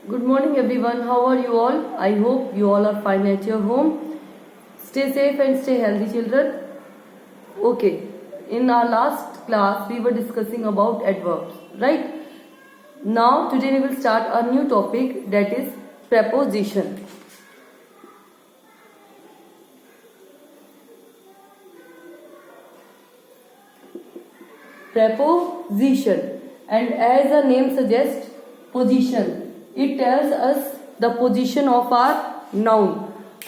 Good morning everyone. How are you all? I hope you all are fine at your home. Stay safe and stay healthy, children. Okay. In our last class we were discussing about adverbs, right? Now today we will start a new topic, that is preposition. Preposition, and as the name suggests, position. It tells us the position of our noun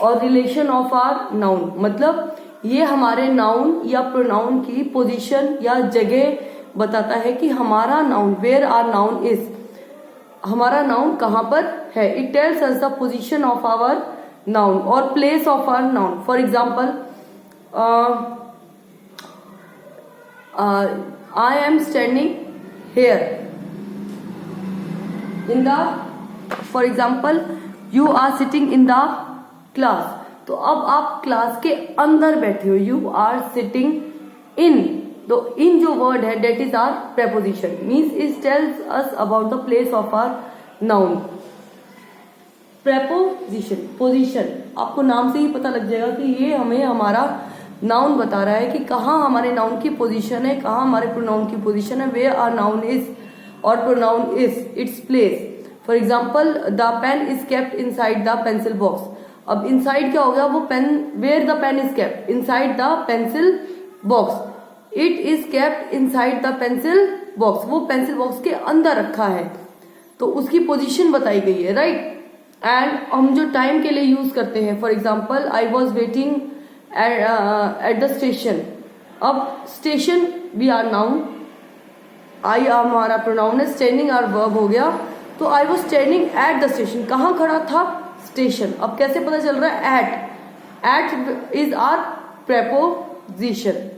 और relation of are noun. मतलब ये हमारे noun या pronoun की position या जगह बताता है कि हमारा noun, where are noun is, हमारा नाउन कहाँ पर है. It tells us the position of our noun और place of our noun. For example, I am standing here. In the, for example, you are sitting in the class. तो अब आप class के अंदर बैठे हो. You are sitting in. तो in जो वर्ड है that is our preposition. Means it tells us about the place of our noun. Preposition, position. आपको नाम से ही पता लग जाएगा कि ये हमें हमारा नाउन बता रहा है कि कहाँ हमारे नाउन की पोजीशन है, कहाँ हमारे प्रोनाउन की पोजीशन है, वेयर आर नाउन इज और pronoun is its place. For example, the pen is kept inside the pencil box. अब इनसाइड क्या हो गया, वो pen, where the pen is kept inside the pencil box. It is kept inside the pencil box. वो pencil box के अंदर रखा है, तो उसकी पोजीशन बताई गई है, राइट. एंड हम जो टाइम के लिए यूज करते हैं, for example, I was waiting at the station. अब स्टेशन भी आर नाउन, आई हमारा प्रोनाउन है, स्टैंडिंग आर वर्ब हो गया. तो I was standing at the station. कहाँ खड़ा था, स्टेशन. अब कैसे पता चल रहा है, एट इज आर प्रेपोजिशन.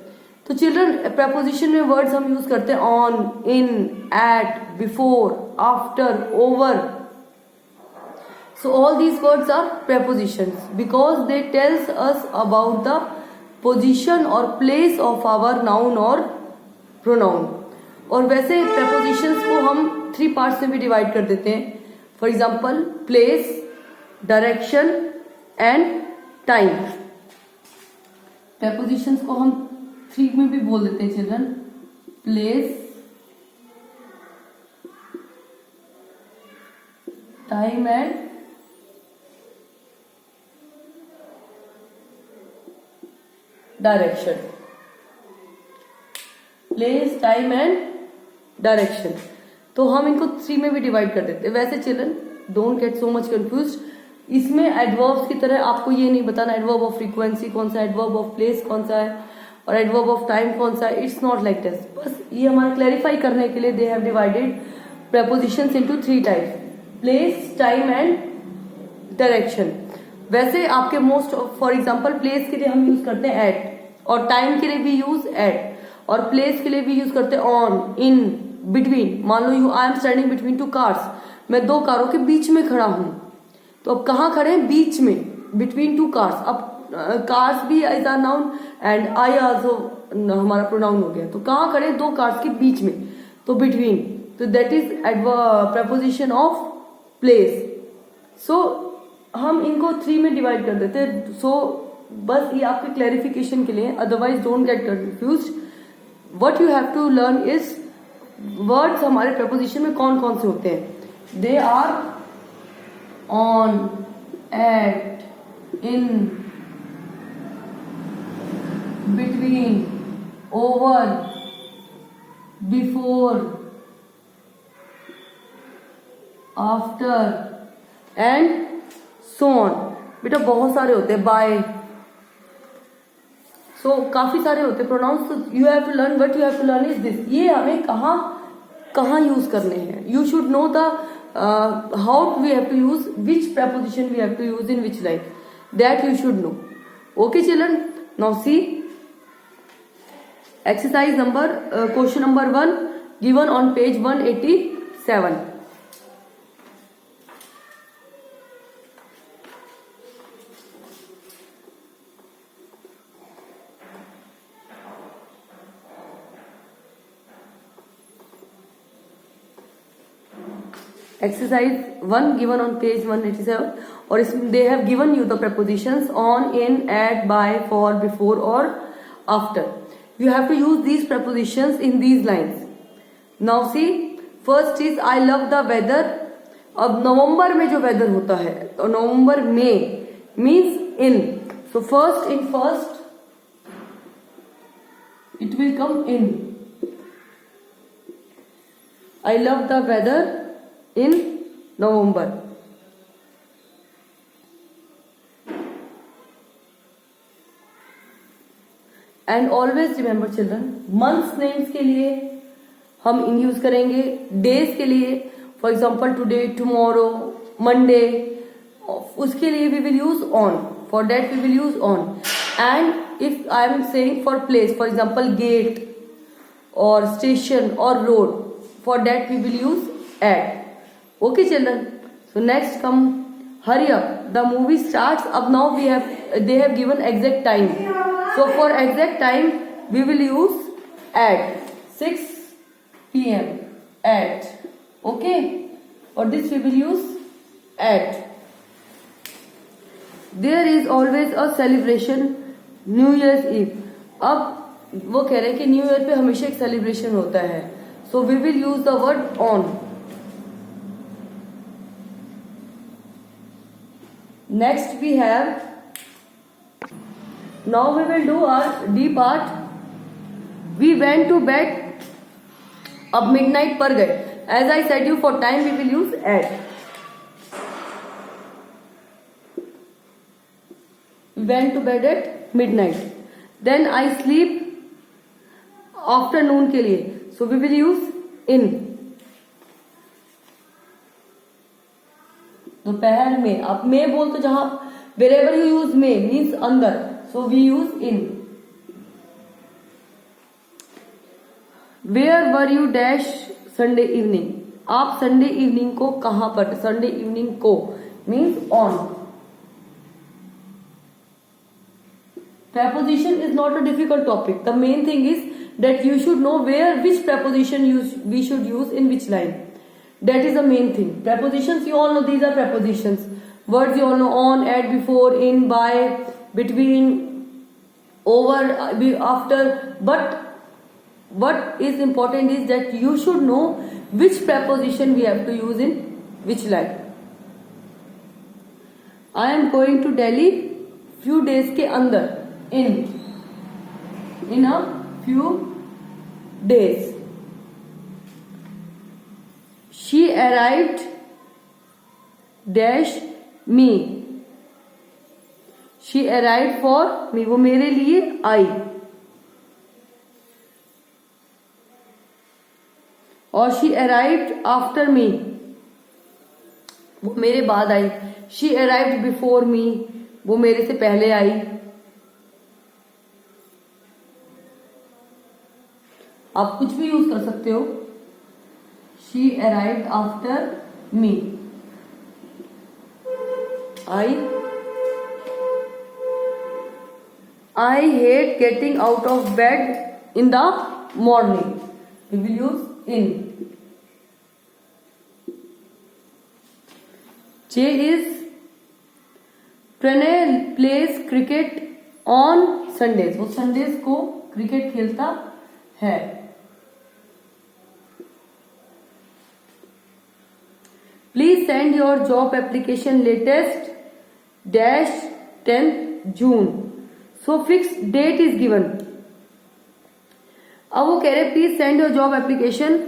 तो चिल्ड्रन, प्रेपोजिशन में वर्ड्स हम यूज करते हैं on, in, at, before, after, over. So all these words are prepositions because they tells us about the position or place of our noun or pronoun. और वैसे prepositions को हम 3 parts में भी divide कर देते हैं. For example, place, direction and time. Prepositions को हम 3 में भी बोल देते हैं children. Place, time and direction. Place, time and direction. तो हम इनको 3 में भी डिवाइड कर देते हैं. वैसे children, don't get so much confused. इसमें एडवर्ब्स की तरह आपको ये नहीं बताना एडवर्ब ऑफ फ्रीक्वेंसी कौन सा है, एडवर्ब ऑफ प्लेस कौन सा है और एडवर्ब ऑफ टाइम कौन सा है. It's not like this. बस ये हमारा क्लैरिफाई करने के लिए they have divided prepositions into 3 types, place, time and direction. वैसे आपके मोस्ट, फॉर एग्जाम्पल, प्लेस के लिए हम यूज करते हैं एट, और टाइम के लिए भी यूज एट, और प्लेस के लिए भी यूज करते हैं ऑन, इन, बिटवीन. मान लो you, I am standing between 2 cars. मैं 2 कारों के बीच में खड़ा हूं. तो अब कहाँ खड़े हैं, बीच में, बिटवीन 2 कार्स. अब कार्स भी is our noun and I also हमारा प्रोनाउन हो गया. तो कहाँ खड़े, 2 कार्स के बीच में, तो बिटवीन. तो that is preposition of place. So हम इनको 3 में डिवाइड कर देते हैं. सो बस ये आपके क्लैरिफिकेशन के लिए, otherwise don't get confused. What you have to learn is words हमारे प्रपोजिशन में कौन कौन से होते हैं. They are on, at, in, between, over, before, after and so on. बेटा बहुत सारे होते हैं, बाय. सो काफी सारे होते हैं pronouns. You have to learn, what you have to learn is this. ये हमें कहाँ कहाँ यूज करने हैं. You should know the how we have to use, which preposition we have to use in which line, that you should know. Okay children, now see exercise number, question number 1 given on page 187. exercise 1 given on page 187, और इसमें they have given you the prepositions on, in, at, by, for, before or after. You have to use these prepositions in these lines. Now see, first is I love the weather. अब नवंबर में जो weather होता है तो नवंबर में means in, so first in first it will come in. I love the weather in November. And always remember children, months names के लिए हम इन यूज करेंगे, डेज के लिए for example today, tomorrow, Monday, उसके लिए we will use on, for that we will use on. And if I am saying for place, for example gate or station or road, for that we will use at. Okay children, so next come hurry up, the movie starts. Up now they have given exact time, so for exact time we will use at 6 p.m. at. Okay, for this we will use at. There is always a celebration new year eve. अब वो कह रहे हैं कि new year पे हमेशा एक celebration होता है, so we will use the word on. Next we have, now we will do our D part. We went to bed. अब मिडनाइट पर गए. As I said you, for time we will use at. went to bed at midnight. Then I sleep afternoon के लिए, so we will use in. दोपहर में. आप में बोल तो जहां wherever you use में means अंदर, so we use in. Where were you dash Sunday evening? आप संडे इवनिंग को कहां पर, संडे इवनिंग को means on. Preposition is not a difficult topic. The main thing is that you should know where which preposition we should use in which line. That is the main thing. Prepositions you all know, these are prepositions. Words you all know, on, at, before, in, by, between, over, after. But what is important is that you should know which preposition we have to use in which line. I am going to Delhi few days के अंदर. In a few days. She arrived dash me. She arrived for me. वो मेरे लिए आई. और she arrived after me. वो मेरे बाद आई. She arrived before me. वो मेरे से पहले आई. आप कुछ भी यूज कर सकते हो. She arrived after me. I hate getting out of bed in the morning. We will use in. J is Pranay plays cricket on Sundays. वो Sundays को क्रिकेट खेलता है. Please send your job application latest dash 10th June. So fixed date is given. अब वो कह रहे हैं please send your job application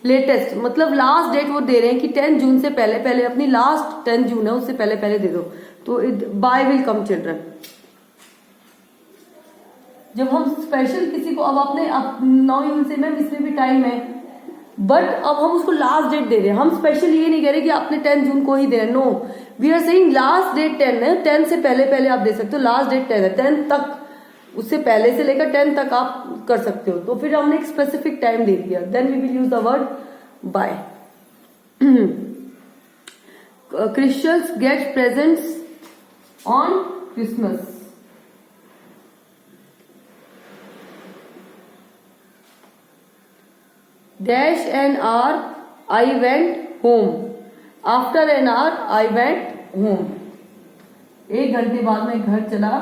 latest, मतलब लास्ट डेट वो दे रहे हैं कि 10 जून से पहले पहले, अपनी लास्ट 10 जून है उससे पहले पहले दे दो. तो बाय विल कम चिल्ड्रन. जब हम स्पेशल किसी को, अब आपने 9 जून से मैम इसमें भी टाइम है, बट अब हम उसको लास्ट डेट दे रहे हैं. हम स्पेशल ये नहीं कह रहे कि आपने 10 जून को ही दे रहे हैं. No, we are saying last date 10 है. 10 से पहले पहले आप दे सकते हो. लास्ट डेट 10 है. 10 तक, उससे पहले से लेकर 10 तक आप कर सकते हो. तो फिर हमने एक स्पेसिफिक टाइम दे दिया. Then we will use the word by. Christians get presents on Christmas. Dash and R, I went home. After an hour I went home, 1 घंटे बाद में घर चला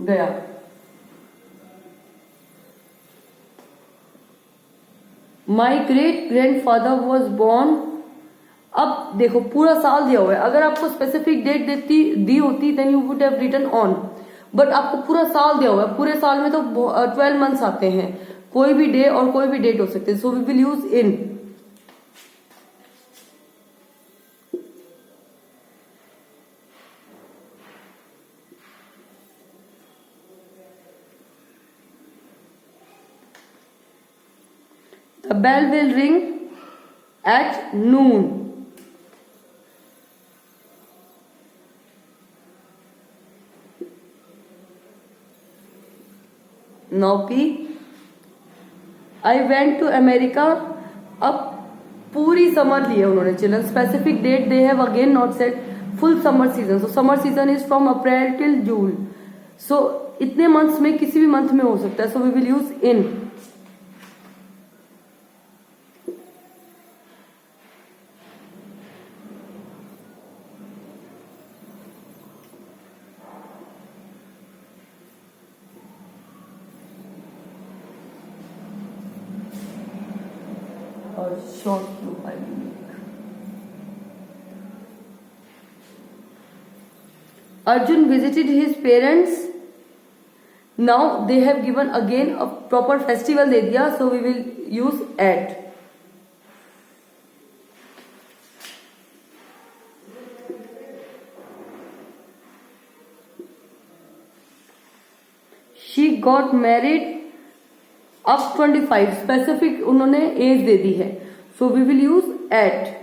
गया। My great grandfather was born. अब देखो पूरा साल दिया हुआ है, अगर आपको स्पेसिफिक डेट दी होती then you would have written on, but आपको पूरा साल दिया हुआ है। पूरे साल में तो 12 मंथ्स आते हैं, कोई भी डे और कोई भी डेट हो सकते हैं, so we will use in. The bell will ring at noon. Now P. I went to America. अब पूरी समर ली है उन्होंने children. Specific date they have again not set full summer season. So summer season is from April till June. So इतने months में किसी भी month में हो सकता है, so we will use in. और short Q I will make. Arjun visited his parents. Now they have given again a proper festival दे दिया, so we will use at. She got married अब 25, स्पेसिफिक उन्होंने age दे दी है, so we will use at.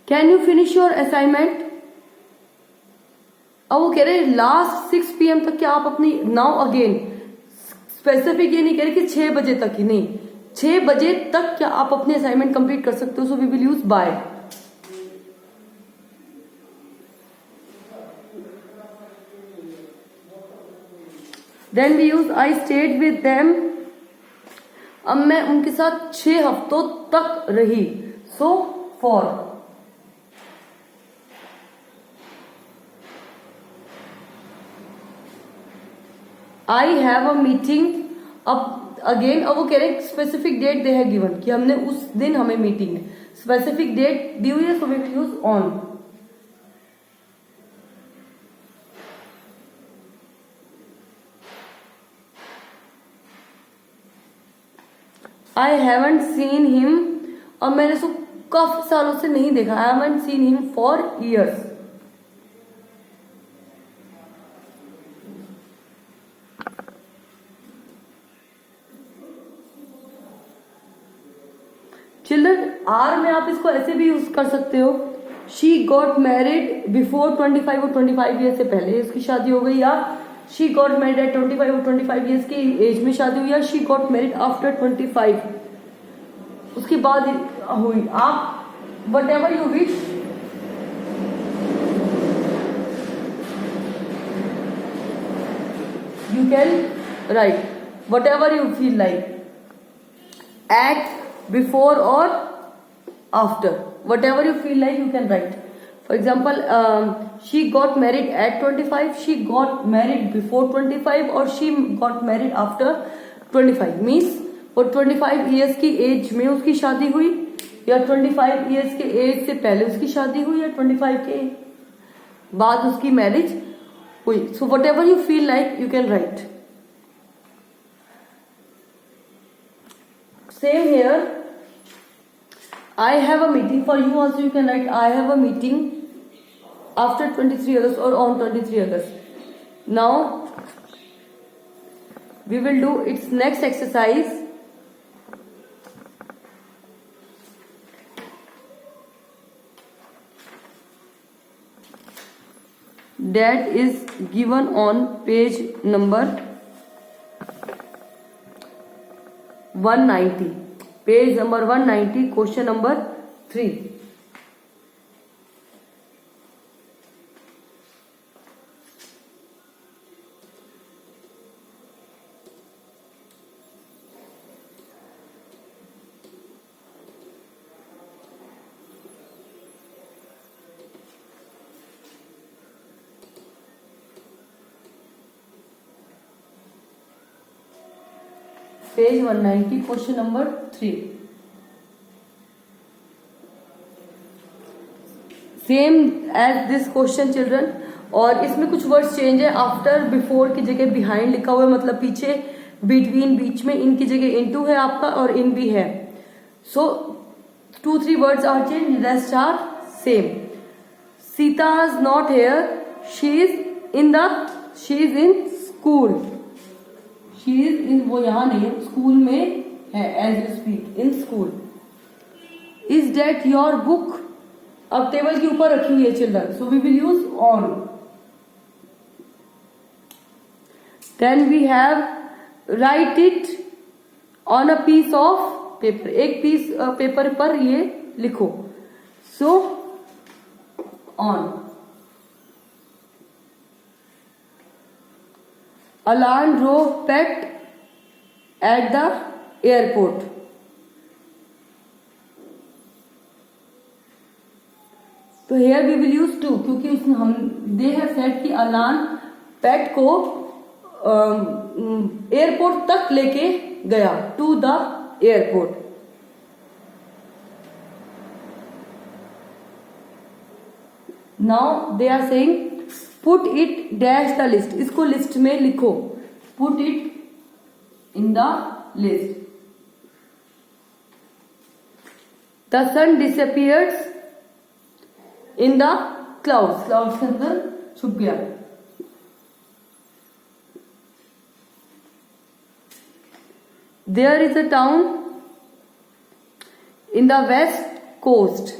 Can you finish your assignment. अब वो कह रहे हैं लास्ट 6 PM तक क्या आप अपनी, नाउ अगेन स्पेसिफिक ये नहीं कह रहे कि 6 बजे तक ही, नहीं, 6 बजे तक क्या आप अपने असाइनमेंट कंप्लीट कर सकते हो, so we will use by. Then we use I stayed with them. अब मैं उनके साथ 6 हफ्तों तक रही, so for. I have a meeting. अब अगेन अब वो कह रहे हैं specific date they have given कि हमने उस दिन हमें मीटिंग है, स्पेसिफिक डेट दी हुई है, so we will use on. I haven't seen him. अब मैंने उसको काफी सालों से नहीं देखा, I haven't seen him for years. Children are में आप इसको ऐसे भी यूज कर सकते हो, शी गॉट मैरिड बिफोर 25 और 25 ईयर से पहले उसकी शादी हो गई, या शी गॉट मैरिड एट 25 और 25 ईयर्स की एज में शादी हुई, या शी गॉट मैरिड आफ्टर 25 उसके बाद हुई। आप what ever you wish, you can write whatever you feel like, at, before or after, whatever you feel like you can write. For example, she got married at 25, she got married before 25 or she got married after 25 means वो 25 years की as में उसकी शादी हुई, या 25 years के as से पहले उसकी शादी हुई, या 25 के बाद उसकी मैरिज हुई। So whatever you feel like you can write. Same here, I have a meeting. For you also you can write I have a meeting after 23 August or on 23 August. Now we will do its next exercise. That is given on page number 190. Page number 190, question number 3. Page 190, question number 3. Same as this question children, और इसमें कुछ words change है. After before की जगह behind लिखा हुआ है, मतलब पीछे. बिटवीन बीच में, इनकी जगह इनटू है आपका, और इन भी है. So 2-3 words are change, rest are same. Sita is not here, she is in school. She is in, वो यहां नहीं है, स्कूल में है. As you speak, in school. Is that your book. अब टेबल के ऊपर रखी हुई है children, so we will use on. Then we have write it on a piece of paper. एक पीस पेपर पर ये लिखो. So on. Alan drove Pet at the airport. तो here we will use to, क्योंकि उसने हम they have said कि Alan Pet को एयरपोर्ट तक लेके गया. To the airport. Now they are saying put it dash the list. इसको लिस्ट में लिखो. Put it in the list. The sun disappears in the clouds. Clouds के अंदर छुप गया. There is a town in the west coast.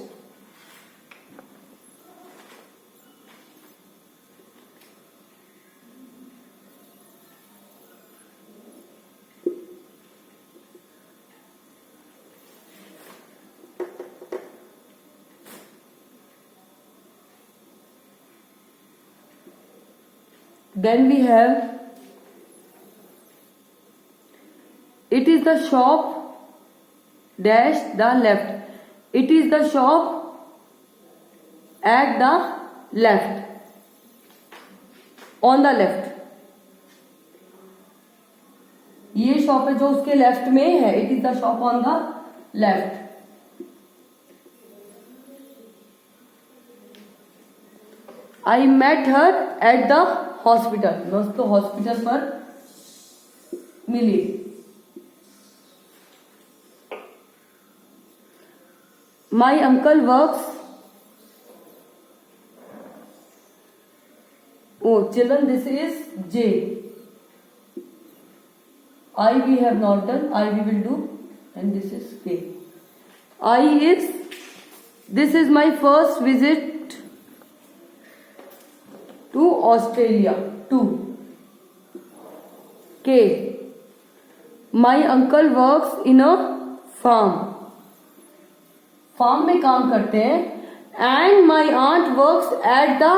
Then we have it is the shop dash the left. It is the shop at the left. On the left. ये shop है जो उसके left में है. It is the shop on the left. I met her at the hospital. मैं उसको hospital पर मिली. My uncle works. Oh children, this is J. I we have not done. I we will do. And this is K. I is, this is my first visit to Australia. 2. K. My uncle works in a farm. Farm में काम करते हैं. And my aunt works at the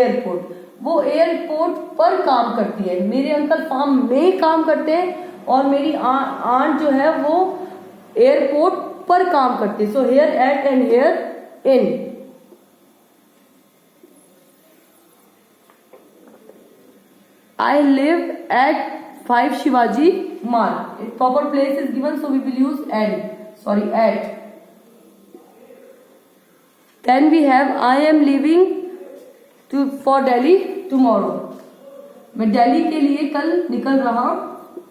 airport. वो airport पर काम करती है. मेरे अंकल फार्म में काम करते हैं और मेरी आंट जो है वो एयरपोर्ट पर काम करती है. So here at and here in. I live at 5 Shivaji Marg. If proper place is given, so we will use at. Then we have I am leaving for Delhi tomorrow. मैं दिल्ली के लिए कल निकल रहा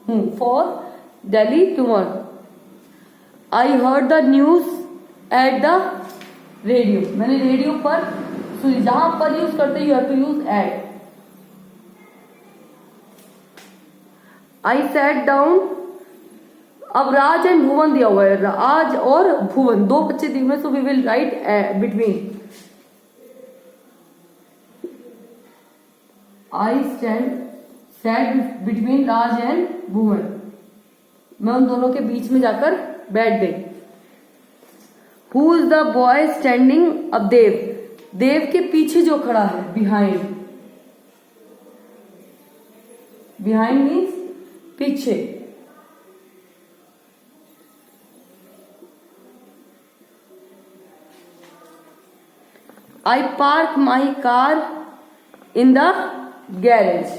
हूँ. For Delhi tomorrow. I heard the news at the radio. मैंने radio पर सुनी. जहां पर यूज करते you have to use at. I sat down. अब राज एंड भुवन दिया हुआ है. राज और भुवन दो बच्चे दिए हुए. So we will write between. I sat between Raj and Bhuvan. मैं उन दोनों के बीच में जाकर बैठ गई. Who is the boy standing. अब देव. देव के पीछे जो खड़ा है, बिहाइंड. बिहाइंड मीन्स पीछे. I park my car in the garage.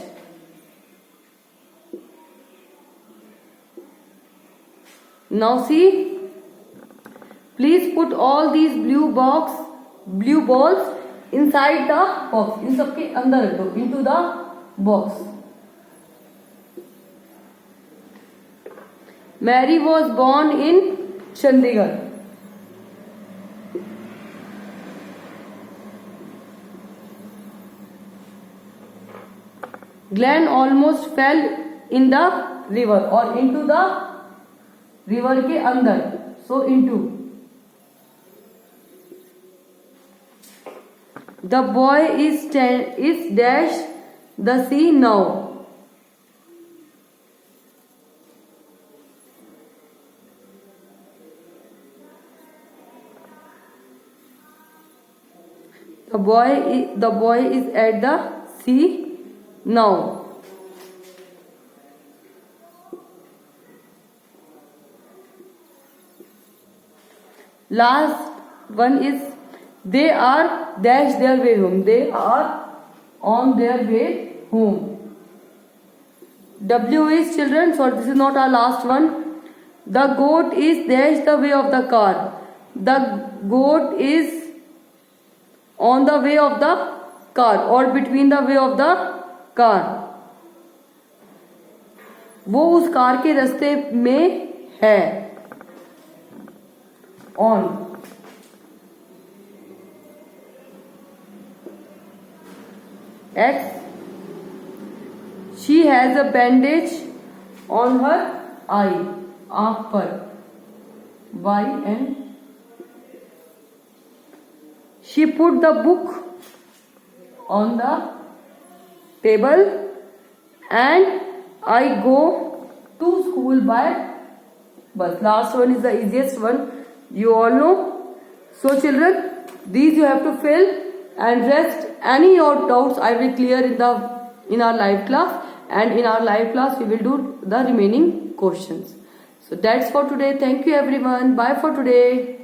Now see, please put all these blue balls inside the box. इन सबके अंदर रख दो, into the box. Mary was born in Chandigarh. Glenn almost fell in the river, or into the river के अंदर, so into. The boy is dash the sea now. The boy is at the sea now. Last one is they are dash their way home. They are on their way home. W is children, so this is not our last one. The goat is dash the way of the car. The goat is on the way of the car, or between the way of the car. वो उस car के रास्ते में है. On. X. She has a bandage on her eye. आँख पर. Y and she put the book on the table and I go to school by bus. Last one is the easiest one. You all know. So children, these you have to fill, and rest any your doubts I will clear in our live class, and in our live class we will do the remaining questions. So that's for today. Thank you everyone. Bye for today.